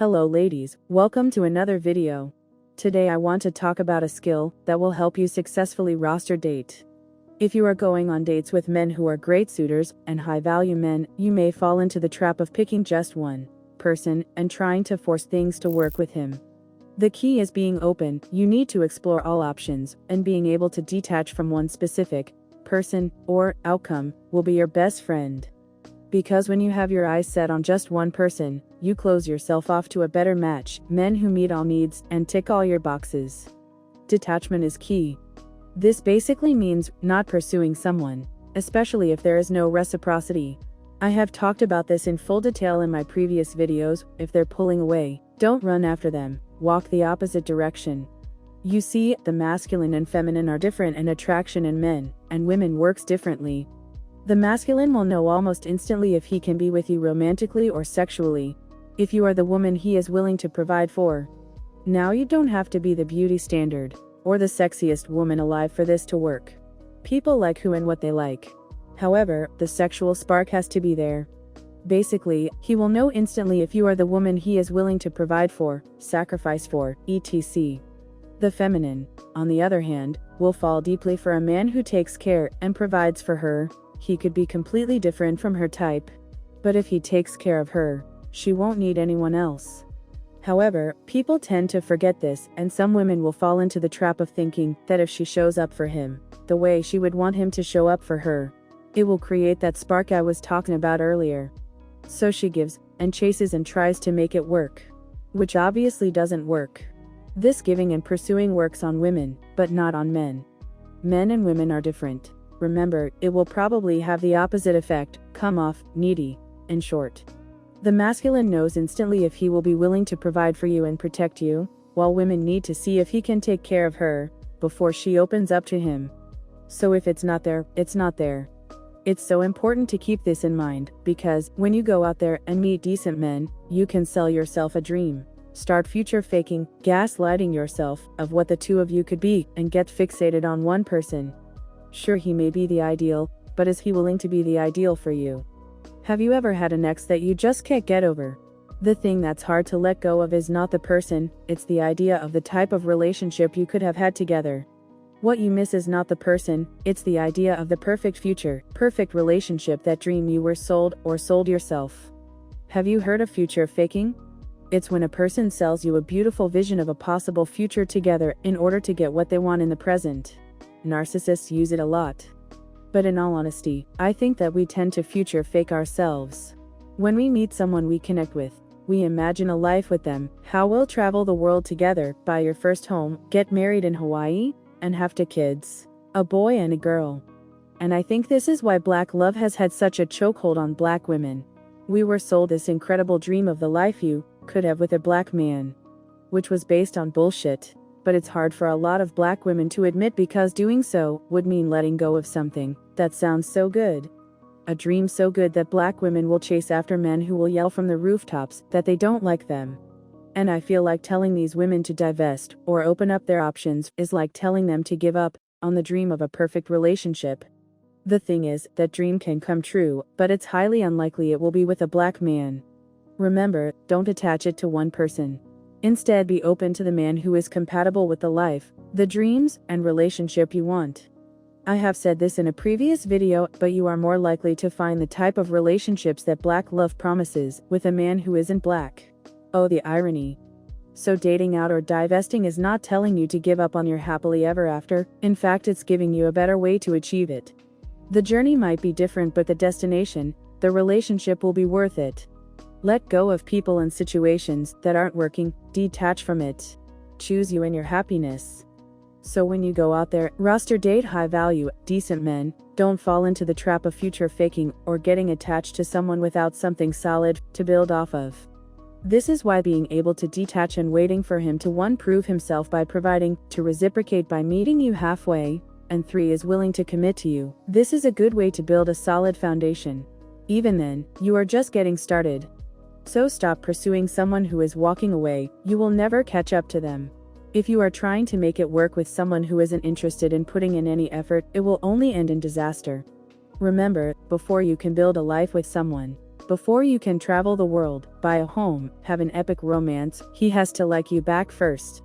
Hello ladies, welcome to another video. Today I want to talk about a skill that will help you successfully roster date. If you are going on dates with men who are great suitors and high-value men, you may fall into the trap of picking just one person and trying to force things to work with him. The key is being open. You need to explore all options, and being able to detach from one specific person or outcome will be your best friend. Because when you have your eyes set on just one person, you close yourself off to a better match, men who meet all needs and tick all your boxes. Detachment is key. This basically means not pursuing someone, especially if there is no reciprocity. I have talked about this in full detail in my previous videos. If they're pulling away, don't run after them, walk the opposite direction. You see, the masculine and feminine are different, and attraction in men and women works differently. The masculine will know almost instantly if he can be with you romantically or sexually. If you are the woman he is willing to provide for. Now you don't have to be the beauty standard or the sexiest woman alive for this to work. People like who and what they like. However, the sexual spark has to be there. Basically, he will know instantly if you are the woman he is willing to provide for, sacrifice for, etc. The feminine, on the other hand, will fall deeply for a man who takes care and provides for her. He could be completely different from her type. But if he takes care of her, she won't need anyone else. However, people tend to forget this, and some women will fall into the trap of thinking that if she shows up for him the way she would want him to show up for her, it will create that spark I was talking about earlier. So she gives and chases and tries to make it work, which obviously doesn't work. This giving and pursuing works on women, but not on men. Men and women are different. Remember, it will probably have the opposite effect, come off needy. In short, the masculine knows instantly if he will be willing to provide for you and protect you, while women need to see if he can take care of her before she opens up to him. So if it's not there, it's not there. It's so important to keep this in mind, because when you go out there and meet decent men, you can sell yourself a dream. Start future faking, gaslighting yourself of what the two of you could be, and get fixated on one person. Sure, he may be the ideal, but is he willing to be the ideal for you? Have you ever had an ex that you just can't get over? The thing that's hard to let go of is not the person, it's the idea of the type of relationship you could have had together. What you miss is not the person, it's the idea of the perfect future, perfect relationship, that dream you were sold or sold yourself. Have you heard of future faking? It's when a person sells you a beautiful vision of a possible future together in order to get what they want in the present. Narcissists use it a lot. But in all honesty, I think that we tend to future fake ourselves. When we meet someone we connect with, we imagine a life with them, how we'll travel the world together, buy your first home, get married in Hawaii, and have 2 kids, a boy and a girl. And I think this is why Black love has had such a chokehold on Black women. We were sold this incredible dream of the life you could have with a Black man, which was based on bullshit. But it's hard for a lot of Black women to admit, because doing so would mean letting go of something that sounds so good. A dream so good that Black women will chase after men who will yell from the rooftops that they don't like them. And I feel like telling these women to divest or open up their options is like telling them to give up on the dream of a perfect relationship. The thing is, that dream can come true, but it's highly unlikely it will be with a Black man. Remember, don't attach it to one person. Instead, be open to the man who is compatible with the life, the dreams, and relationship you want. I have said this in a previous video, but you are more likely to find the type of relationships that Black love promises with a man who isn't Black. Oh, the irony. So dating out or divesting is not telling you to give up on your happily ever after. In fact, it's giving you a better way to achieve it. The journey might be different, but the destination, the relationship, will be worth it. Let go of people and situations that aren't working, detach from it. Choose you and your happiness. So when you go out there, roster date high value, decent men. Don't fall into the trap of future faking or getting attached to someone without something solid to build off of. This is why being able to detach and waiting for him to 1. Prove himself by providing, 2. Reciprocate by meeting you halfway, and 3. Is willing to commit to you. This is a good way to build a solid foundation. Even then, you are just getting started. So stop pursuing someone who is walking away. You will never catch up to them. If you are trying to make it work with someone who isn't interested in putting in any effort, it will only end in disaster. Remember, before you can build a life with someone, Before you can travel the world, buy a home, have an epic romance, he has to like you back first.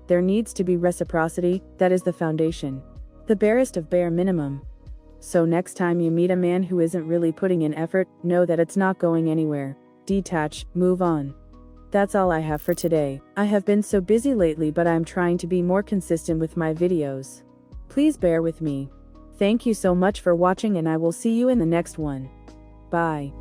There needs to be reciprocity, that is the foundation. The barest of bare minimum. So next time you meet a man who isn't really putting in effort, know that it's not going anywhere. Detach, move on. That's all I have for today. I have been so busy lately, but I'm trying to be more consistent with my videos. Please bear with me. Thank you so much for watching, and I will see you in the next one. Bye.